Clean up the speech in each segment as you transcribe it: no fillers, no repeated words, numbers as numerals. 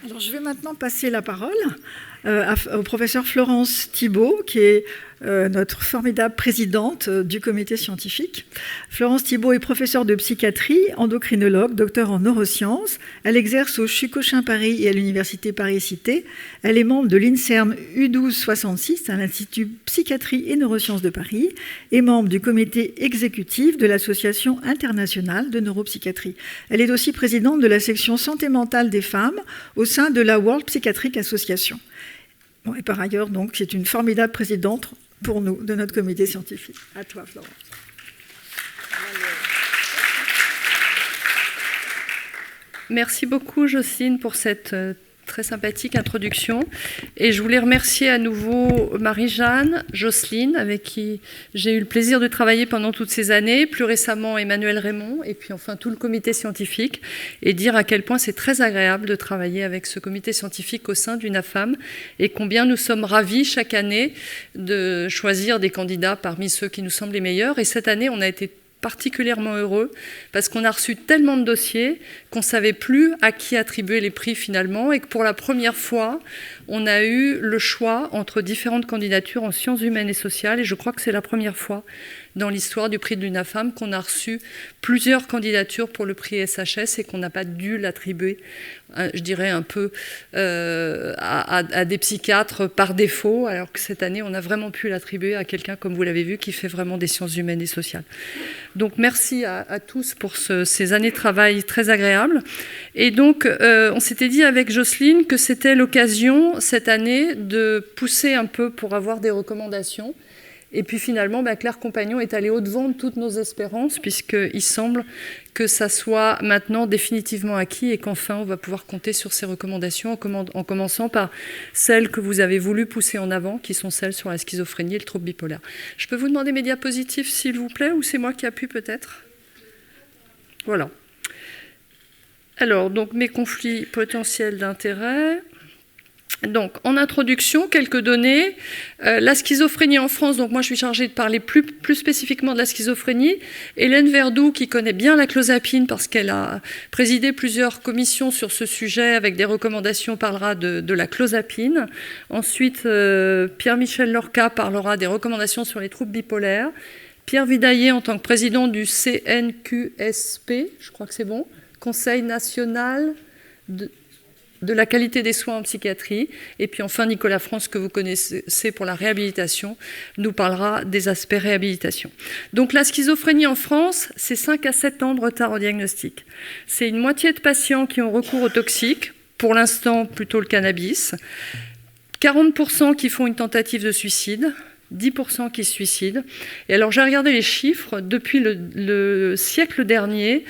Alors, je vais maintenant passer la parole au professeur Florence Thibault, qui est notre formidable présidente du comité scientifique. Florence Thibault est professeure de psychiatrie, endocrinologue, docteur en neurosciences. Elle exerce au CHU Cochin Paris et à l'université Paris-Cité. Elle est membre de l'INSERM U1266, à l'Institut Psychiatrie et Neurosciences de Paris, et membre du comité exécutif de l'Association internationale de neuropsychiatrie. Elle est aussi présidente de la section santé mentale des femmes au sein de la World Psychiatric Association. Bon, et par ailleurs, donc, c'est une formidable présidente pour nous, de notre comité scientifique. À toi, Florence. Merci beaucoup, Jocelyne, pour cette très sympathique introduction. Et je voulais remercier à nouveau Marie-Jeanne, Jocelyne, avec qui j'ai eu le plaisir de travailler pendant toutes ces années, plus récemment Emmanuel Raymond, et puis enfin tout le comité scientifique, et dire à quel point c'est très agréable de travailler avec ce comité scientifique au sein d'UNAFAM, et combien nous sommes ravis chaque année de choisir des candidats parmi ceux qui nous semblent les meilleurs. Et cette année, on a été particulièrement heureux parce qu'on a reçu tellement de dossiers qu'on ne savait plus à qui attribuer les prix finalement, et que pour la première fois, on a eu le choix entre différentes candidatures en sciences humaines et sociales, et je crois que c'est la première fois dans l'histoire du prix de l'UNAFAM qu'on a reçu plusieurs candidatures pour le prix SHS et qu'on n'a pas dû l'attribuer, je dirais un peu à des psychiatres par défaut, alors que cette année on a vraiment pu l'attribuer à quelqu'un, comme vous l'avez vu, qui fait vraiment des sciences humaines et sociales. Donc merci à tous pour ces années de travail très agréables. Et donc on s'était dit avec Jocelyne que c'était l'occasion cette année de pousser un peu pour avoir des recommandations. Et puis finalement, Claire Compagnon est allée au-devant de toutes nos espérances, puisqu'il semble que ça soit maintenant définitivement acquis et qu'enfin on va pouvoir compter sur ces recommandations, en commençant par celles que vous avez voulu pousser en avant, qui sont celles sur la schizophrénie et le trouble bipolaire. Je peux vous demander mes diapositives, s'il vous plaît, ou c'est moi qui appuie peut-être ? Voilà. Alors, donc mes conflits potentiels d'intérêt. Donc, en introduction, quelques données. La schizophrénie en France, donc moi je suis chargée de parler plus spécifiquement de la schizophrénie. Hélène Verdoux, qui connaît bien la clozapine parce qu'elle a présidé plusieurs commissions sur ce sujet avec des recommandations, parlera de la clozapine. Ensuite, Pierre-Michel Lorca parlera des recommandations sur les troubles bipolaires. Pierre Vidaillet, en tant que président du CNQSP, je crois que c'est bon, Conseil national de la qualité des soins en psychiatrie. Et puis enfin, Nicolas France, que vous connaissez pour la réhabilitation, nous parlera des aspects réhabilitation. Donc la schizophrénie en France, c'est 5 à 7 ans de retard au diagnostic. C'est une moitié de patients qui ont recours aux toxiques, pour l'instant plutôt le cannabis, 40% qui font une tentative de suicide, 10% qui se suicident. Et alors j'ai regardé les chiffres, depuis le siècle dernier,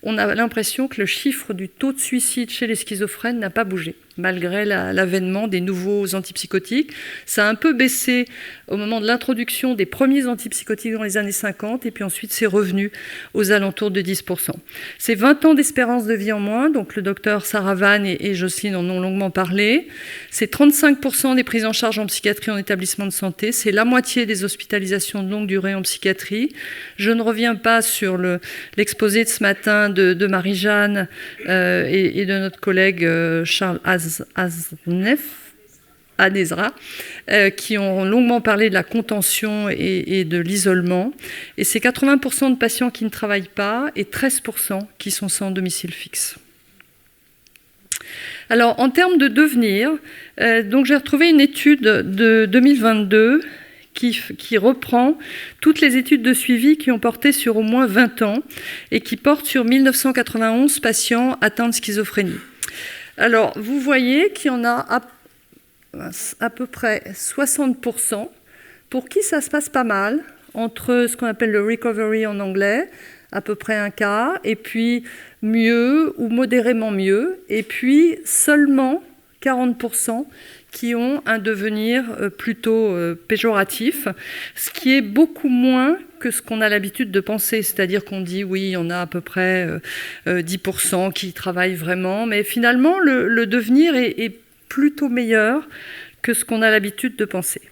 on a l'impression que le chiffre du taux de suicide chez les schizophrènes n'a pas bougé, malgré l'avènement des nouveaux antipsychotiques. Ça a un peu baissé au moment de l'introduction des premiers antipsychotiques dans les années 50, et puis ensuite c'est revenu aux alentours de 10%. C'est 20 ans d'espérance de vie en moins, donc le docteur Saravan et Jocelyne en ont longuement parlé. C'est 35% des prises en charge en psychiatrie en établissement de santé, c'est la moitié des hospitalisations de longue durée en psychiatrie. Je ne reviens pas sur l'exposé de ce matin de Marie-Jeanne et de notre collègue Charles Adezra, qui ont longuement parlé de la contention et de l'isolement. Et c'est 80% de patients qui ne travaillent pas et 13% qui sont sans domicile fixe. Alors, en termes de devenir, donc j'ai retrouvé une étude de 2022 qui reprend toutes les études de suivi qui ont porté sur au moins 20 ans et qui portent sur 1991 patients atteints de schizophrénie. Alors, vous voyez qu'il y en a à peu près 60% pour qui ça se passe pas mal, entre ce qu'on appelle le recovery en anglais, à peu près un quart, et puis mieux ou modérément mieux, et puis seulement 40% qui ont un devenir plutôt péjoratif, ce qui est beaucoup moins que ce qu'on a l'habitude de penser, c'est-à-dire qu'on dit oui, il y en a à peu près 10% qui travaillent vraiment, mais finalement le devenir est plutôt meilleur que ce qu'on a l'habitude de penser.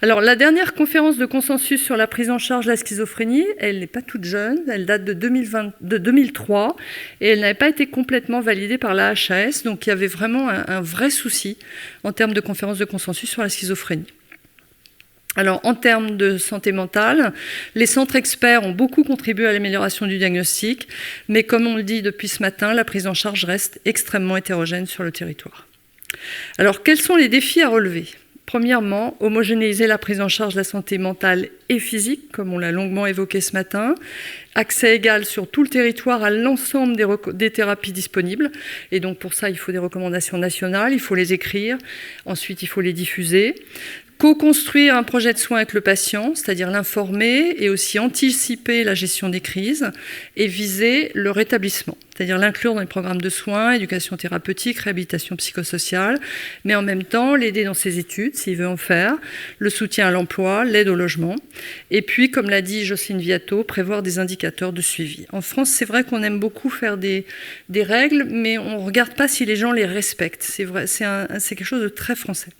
Alors, la dernière conférence de consensus sur la prise en charge de la schizophrénie, elle n'est pas toute jeune, elle date de 2003, et elle n'avait pas été complètement validée par la HAS, donc il y avait vraiment un vrai souci en termes de conférence de consensus sur la schizophrénie. Alors, en termes de santé mentale, les centres experts ont beaucoup contribué à l'amélioration du diagnostic, mais comme on le dit depuis ce matin, la prise en charge reste extrêmement hétérogène sur le territoire. Alors, quels sont les défis à relever ? Premièrement, homogénéiser la prise en charge de la santé mentale et physique, comme on l'a longuement évoqué ce matin. Accès égal sur tout le territoire à l'ensemble des thérapies disponibles. Et donc pour ça, il faut des recommandations nationales, il faut les écrire. Ensuite, il faut les diffuser. Co-construire un projet de soins avec le patient, c'est-à-dire l'informer et aussi anticiper la gestion des crises et viser le rétablissement, c'est-à-dire l'inclure dans les programmes de soins, éducation thérapeutique, réhabilitation psychosociale, mais en même temps l'aider dans ses études s'il veut en faire, le soutien à l'emploi, l'aide au logement, et puis, comme l'a dit Jocelyne Viato, prévoir des indicateurs de suivi. En France, c'est vrai qu'on aime beaucoup faire des règles, mais on ne regarde pas si les gens les respectent. C'est vrai, c'est quelque chose de très français.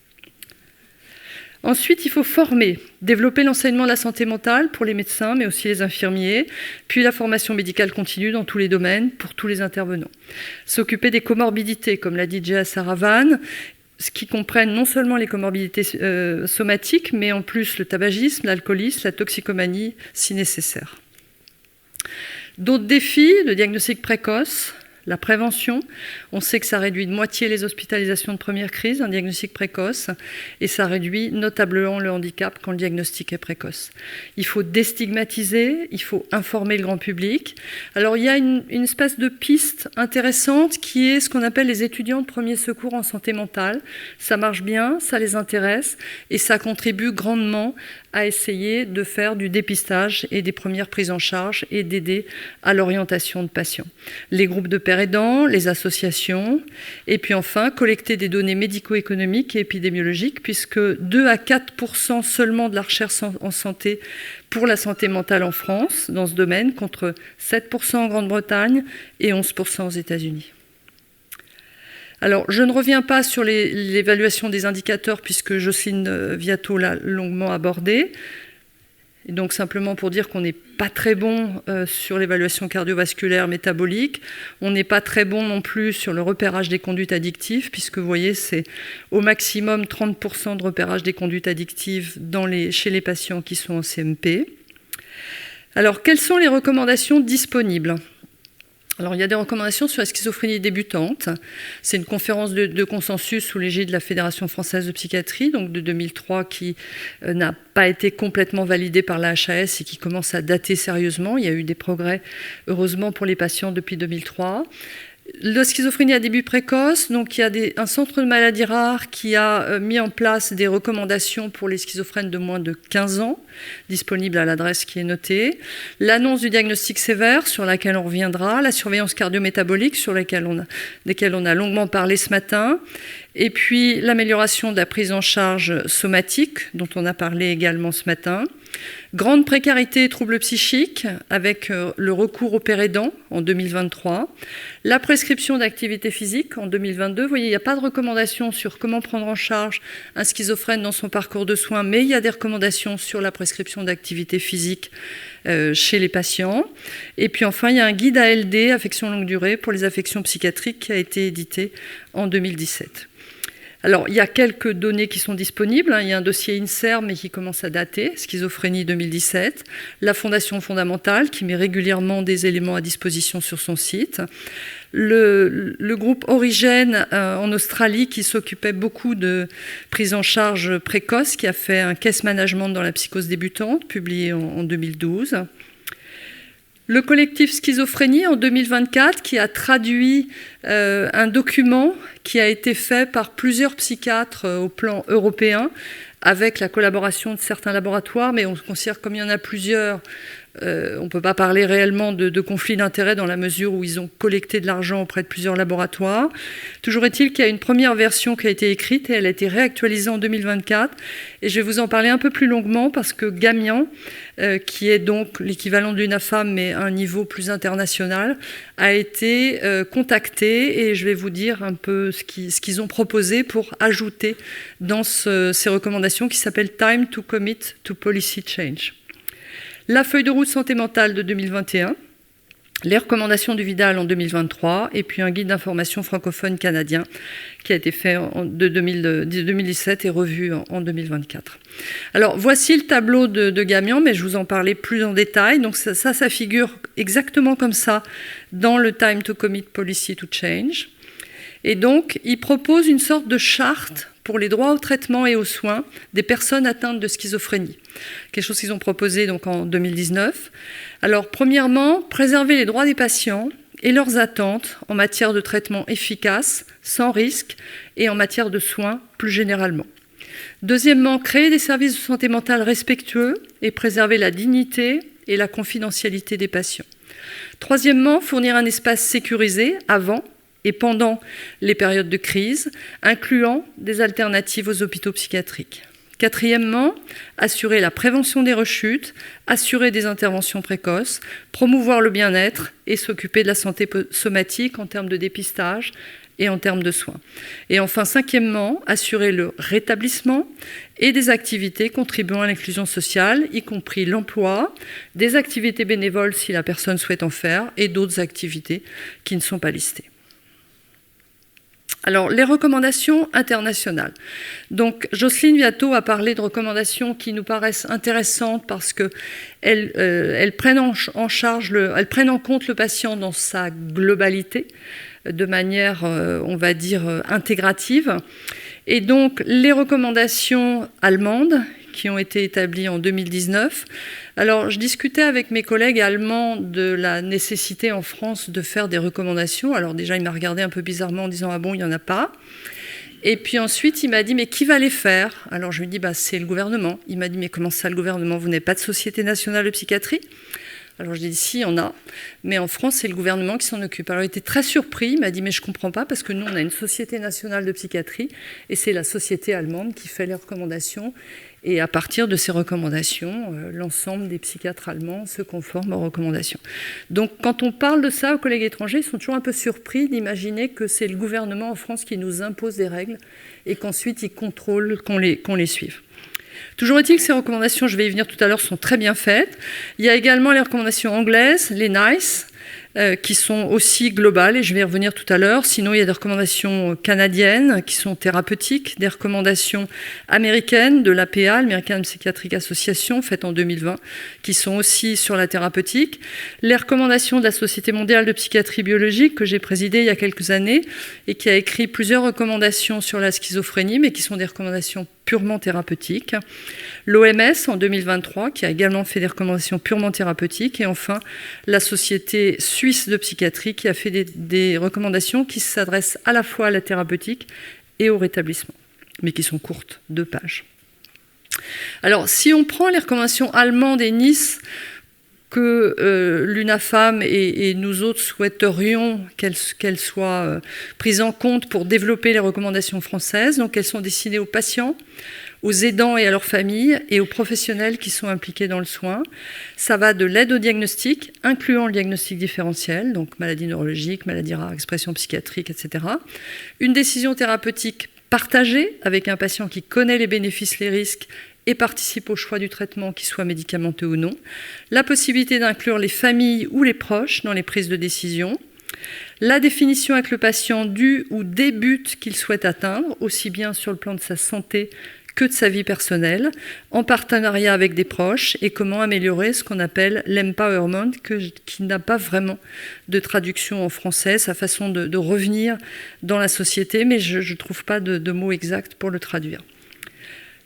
Ensuite, il faut former, développer l'enseignement de la santé mentale pour les médecins, mais aussi les infirmiers, puis la formation médicale continue dans tous les domaines pour tous les intervenants. S'occuper des comorbidités, comme l'a dit Jay Saravan, ce qui comprennent non seulement les comorbidités somatiques, mais en plus le tabagisme, l'alcoolisme, la toxicomanie, si nécessaire. D'autres défis, le diagnostic précoce, la prévention, on sait que ça réduit de moitié les hospitalisations de première crise, un diagnostic précoce, et ça réduit notablement le handicap quand le diagnostic est précoce. Il faut déstigmatiser, il faut informer le grand public. Alors il y a une espèce de piste intéressante qui est ce qu'on appelle les étudiants de premier secours en santé mentale. Ça marche bien, ça les intéresse, et ça contribue grandement à essayer de faire du dépistage et des premières prises en charge et d'aider à l'orientation de patients. Les groupes de pères aidants, les associations, et puis enfin collecter des données médico-économiques et épidémiologiques, puisque 2 à 4% seulement de la recherche en santé pour la santé mentale en France, dans ce domaine, contre 7% en Grande-Bretagne et 11% aux États-Unis. Alors, je ne reviens pas sur l'évaluation des indicateurs puisque Jocelyne Viato l'a longuement abordé. Et donc, simplement pour dire qu'on n'est pas très bon sur l'évaluation cardiovasculaire métabolique. On n'est pas très bon non plus sur le repérage des conduites addictives puisque, vous voyez, c'est au maximum 30% de repérage des conduites addictives chez les patients qui sont en CMP. Alors, quelles sont les recommandations disponibles ? Alors, il y a des recommandations sur la schizophrénie débutante. C'est une conférence de consensus sous l'égide de la Fédération française de psychiatrie, donc de 2003, qui n'a pas été complètement validée par la HAS et qui commence à dater sérieusement. Il y a eu des progrès, heureusement, pour les patients depuis 2003. La schizophrénie à début précoce, donc il y a un centre de maladies rares qui a mis en place des recommandations pour les schizophrènes de moins de 15 ans, disponibles à l'adresse qui est notée. L'annonce du diagnostic sévère, sur laquelle on reviendra. La surveillance cardiométabolique, sur laquelle on a longuement parlé ce matin. Et puis l'amélioration de la prise en charge somatique, dont on a parlé également ce matin. Grande précarité et troubles psychiques, avec le recours au père aidant en 2023. La prescription d'activité physique en 2022. Vous voyez, il n'y a pas de recommandation sur comment prendre en charge un schizophrène dans son parcours de soins, mais il y a des recommandations sur la prescription d'activité physique chez les patients. Et puis enfin, il y a un guide ALD, affection longue durée, pour les affections psychiatriques, qui a été édité en 2017. Alors, il y a quelques données qui sont disponibles. Il y a un dossier INSERM, mais qui commence à dater, schizophrénie 2017. La Fondation fondamentale, qui met régulièrement des éléments à disposition sur son site. Le groupe Origène en Australie, qui s'occupait beaucoup de prise en charge précoce, qui a fait un case management dans la psychose débutante, publié en 2012. Le collectif Schizophrénie en 2024 qui a traduit un document qui a été fait par plusieurs psychiatres au plan européen avec la collaboration de certains laboratoires, mais on considère comme il y en a plusieurs, on ne peut pas parler réellement de conflit d'intérêts dans la mesure où ils ont collecté de l'argent auprès de plusieurs laboratoires. Toujours est-il qu'il y a une première version qui a été écrite et elle a été réactualisée en 2024. Et je vais vous en parler un peu plus longuement parce que Gamian, qui est donc l'équivalent de l'UNAFAM mais à un niveau plus international, a été contacté et je vais vous dire un peu ce qu'ils ont proposé pour ajouter dans ces recommandations recommandation qui s'appelle « Time to commit to policy change ». La feuille de route santé mentale de 2021, les recommandations du Vidal en 2023, et puis un guide d'information francophone canadien qui a été fait de 2017 et revu en 2024. Alors, voici le tableau de Gamian, mais je vous en parlais plus en détail. Donc ça figure exactement comme ça dans le Time to Commit Policy to Change. Et donc, il propose une sorte de charte pour les droits au traitement et aux soins des personnes atteintes de schizophrénie. Quelque chose qu'ils ont proposé donc en 2019. Alors, premièrement, préserver les droits des patients et leurs attentes en matière de traitement efficace, sans risque, et en matière de soins plus généralement. Deuxièmement, créer des services de santé mentale respectueux et préserver la dignité et la confidentialité des patients. Troisièmement, fournir un espace sécurisé avant et pendant les périodes de crise, incluant des alternatives aux hôpitaux psychiatriques. Quatrièmement, assurer la prévention des rechutes, assurer des interventions précoces, promouvoir le bien-être et s'occuper de la santé somatique en termes de dépistage et en termes de soins. Et enfin, cinquièmement, assurer le rétablissement et des activités contribuant à l'inclusion sociale, y compris l'emploi, des activités bénévoles si la personne souhaite en faire, et d'autres activités qui ne sont pas listées. Alors, les recommandations internationales. Donc, Jocelyne Viato a parlé de recommandations qui nous paraissent intéressantes parce qu'elles prennent elles prennent en compte le patient dans sa globalité, de manière, on va dire, intégrative. Et donc, les recommandations allemandes qui ont été établies en 2019. Alors, je discutais avec mes collègues allemands de la nécessité en France de faire des recommandations. Alors déjà, il m'a regardé un peu bizarrement en disant « Ah bon, il n'y en a pas ?» Et puis ensuite, il m'a dit « Mais qui va les faire ?» Alors, je lui ai dit « C'est le gouvernement. » Il m'a dit « Mais comment ça, le gouvernement? Vous n'avez pas de Société nationale de psychiatrie ?» Alors je lui ai dit, si, il y en a, mais en France, c'est le gouvernement qui s'en occupe. Alors il était très surpris, il m'a dit, mais je ne comprends pas, parce que nous, on a une Société nationale de psychiatrie, et c'est la société allemande qui fait les recommandations, et à partir de ces recommandations, l'ensemble des psychiatres allemands se conforment aux recommandations. Donc quand on parle de ça aux collègues étrangers, ils sont toujours un peu surpris d'imaginer que c'est le gouvernement en France qui nous impose des règles, et qu'ensuite ils contrôlent qu'on les suive. Toujours est-il que ces recommandations, je vais y venir tout à l'heure, sont très bien faites. Il y a également les recommandations anglaises, les NICE, qui sont aussi globales, et je vais y revenir tout à l'heure. Sinon, il y a des recommandations canadiennes qui sont thérapeutiques, des recommandations américaines de l'APA, American Psychiatric Association, faites en 2020, qui sont aussi sur la thérapeutique. Les recommandations de la Société mondiale de psychiatrie biologique, que j'ai présidée il y a quelques années, et qui a écrit plusieurs recommandations sur la schizophrénie, mais qui sont des recommandations purement thérapeutiques. L'OMS, en 2023, qui a également fait des recommandations purement thérapeutiques. Et enfin, la Société suisse de psychiatrie, qui a fait des recommandations qui s'adressent à la fois à la thérapeutique et au rétablissement, mais qui sont courtes, 2 pages. Alors, si on prend les recommandations allemandes et Nice, que l'UNAFAM et nous autres souhaiterions qu'elles soient prises en compte pour développer les recommandations françaises. Donc elles sont destinées aux patients, aux aidants et à leurs familles, et aux professionnels qui sont impliqués dans le soin. Ça va de l'aide au diagnostic, incluant le diagnostic différentiel, donc maladie neurologique, maladie rare, expression psychiatrique, etc. Une décision thérapeutique partagée avec un patient qui connaît les bénéfices, les risques, et participe au choix du traitement, qu'il soit médicamenteux ou non. La possibilité d'inclure les familles ou les proches dans les prises de décision. La définition avec le patient du ou des buts qu'il souhaite atteindre, aussi bien sur le plan de sa santé que de sa vie personnelle, en partenariat avec des proches, et comment améliorer ce qu'on appelle l'empowerment, qui n'a pas vraiment de traduction en français, sa façon de revenir dans la société, mais je ne trouve pas de mot exact pour le traduire.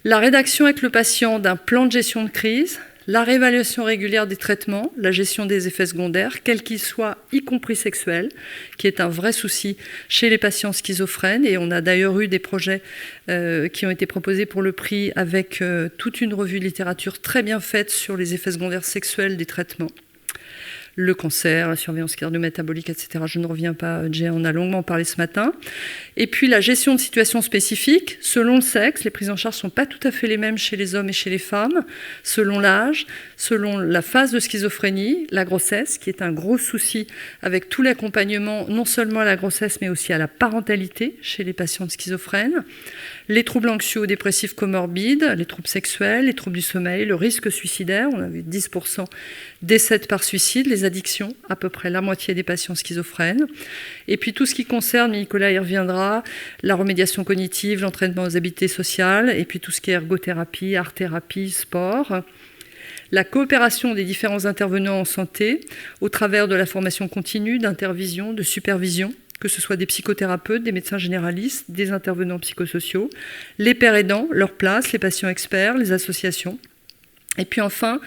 La rédaction avec le patient d'un plan de gestion de crise, la réévaluation régulière des traitements, la gestion des effets secondaires, quels qu'ils soient, y compris sexuels, qui est un vrai souci chez les patients schizophrènes. Et on a d'ailleurs eu des projets qui ont été proposés pour le prix avec toute une revue de littérature très bien faite sur les effets secondaires sexuels des traitements. Le cancer, la surveillance cardio-métabolique, etc. Je ne reviens pas, Jay en a longuement parlé ce matin. Et puis la gestion de situations spécifiques, selon le sexe, les prises en charge ne sont pas tout à fait les mêmes chez les hommes et chez les femmes, selon l'âge, selon la phase de schizophrénie, la grossesse, qui est un gros souci avec tout l'accompagnement, non seulement à la grossesse, mais aussi à la parentalité chez les patients schizophrènes, les troubles anxio-dépressifs comorbides, les troubles sexuels, les troubles du sommeil, le risque suicidaire, on avait 10% décès par suicide, les addictions, à peu près la moitié des patients schizophrènes. Et puis tout ce qui concerne, Nicolas y reviendra, la remédiation cognitive, l'entraînement aux habiletés sociales, et puis tout ce qui est ergothérapie, art-thérapie, sport. La coopération des différents intervenants en santé au travers de la formation continue, d'intervision, de supervision, que ce soit des psychothérapeutes, des médecins généralistes, des intervenants psychosociaux, les pairs aidants, leur place, les patients experts, les associations. Et puis enfin,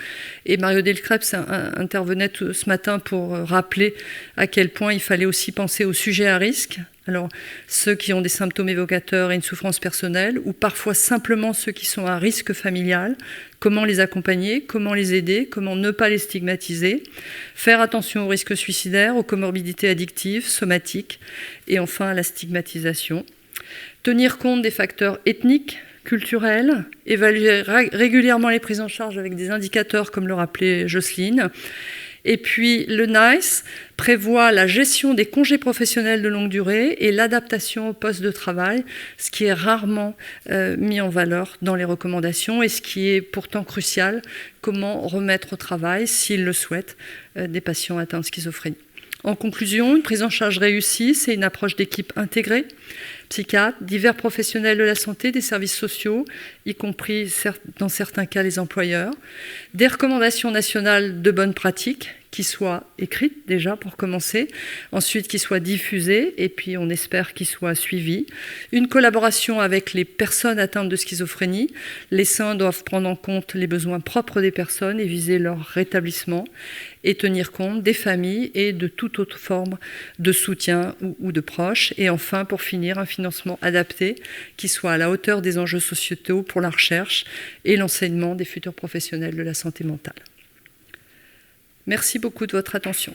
et Mario Delcreps intervenait ce matin pour rappeler à quel point il fallait aussi penser aux sujets à risque. Alors, ceux qui ont des symptômes évocateurs et une souffrance personnelle, ou parfois simplement ceux qui sont à risque familial, comment les accompagner, comment les aider, comment ne pas les stigmatiser, faire attention aux risques suicidaires, aux comorbidités addictives, somatiques, et enfin à la stigmatisation. Tenir compte des facteurs ethniques, culturels, évaluer régulièrement les prises en charge avec des indicateurs comme le rappelait Jocelyne. Et puis le NICE prévoit la gestion des congés professionnels de longue durée et l'adaptation au poste de travail, ce qui est rarement mis en valeur dans les recommandations et ce qui est pourtant crucial, comment remettre au travail, s'ils le souhaitent, des patients atteints de schizophrénie. En conclusion, une prise en charge réussie, c'est une approche d'équipe intégrée, psychiatres, divers professionnels de la santé, des services sociaux, y compris dans certains cas les employeurs, des recommandations nationales de bonnes pratiques qui soient écrites déjà pour commencer, ensuite qui soient diffusées et puis on espère qu'ils soient suivis, une collaboration avec les personnes atteintes de schizophrénie, les soins doivent prendre en compte les besoins propres des personnes et viser leur rétablissement et tenir compte des familles et de toute autre forme de soutien ou de proches. Et enfin, pour finir, un financement adapté qui soit à la hauteur des enjeux sociétaux pour la recherche et l'enseignement des futurs professionnels de la santé mentale. Merci beaucoup de votre attention.